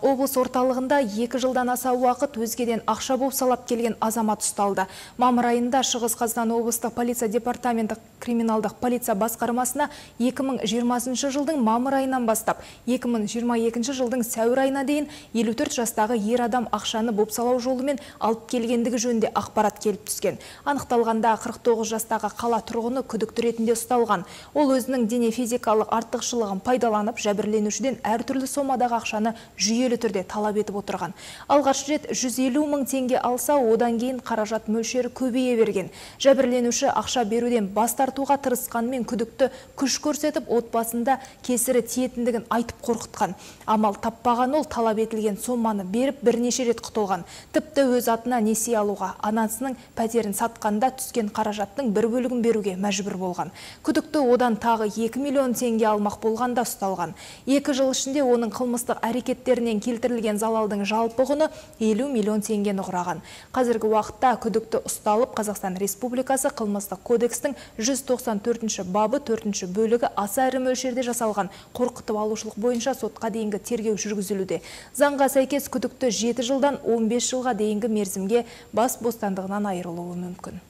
облыс орталығында 2 жылдан аса уақыт өзгеден ақша бопсалап келген азамат ұсталды. Мамыр айында Шығыс Қазақстан облыстық полиция департаменті криминалдық полиция басқармасына 2020 жылдың мамыр айынан бастап 2022 жылдың сәуір айына дейін 54 жастағы ер адам ақшаны бопсалау жолымен алып келгендігі жөнінде ақпарат келіп түскен. Анықталғанда 49 жастағы қала тұрғыны күдікті ретінде ұсталған. Ол өзінің дене физикалық артықшылығын пайдаланып, жәбірленушіден әртүрлі сомадағы ақшаны жүйелі түрде талап етіп отырған. Алғаш рет 150 мың теңге алса, одан кейін қаражат мөлшері көбейе берген. Жәбірленуші ақша беруден бас тартуға тырысқанымен күдікті күш көрсетіп, отбасында кесірі тиетіндігін айтып қорқытқан. Амал таппаған ол талап етілген соманы беріп бірнеше рет құтылған. Тіпті өз атына несие алуға, анасының пәтерін сатқанда түскен қаражаттың бір бөлігін беруге мәжбүр болған. Күдікті одан тағы 2 миллион теңге алмақ болғанда ұсталған. 2 жыл ішінде оның қылмыстық әрекеттерінен келтірілген залалдың жалпы құны 50 миллион теңгені құраған. Қазіргі уақытта күдікті ұсталып, Қазақстан Республикасы қылмыстық кодекстің 194 бабы 4 бөлігі аса ірі мөлшерде жасалған қорқытып алушылық бойынша сотқа дейінгі тергеу жүргізілуде. Заңға сәйкес күдікті 7 жылдан 15 жылға дейінгі мерзімге бас бостандығынан айырылуы мүмкін.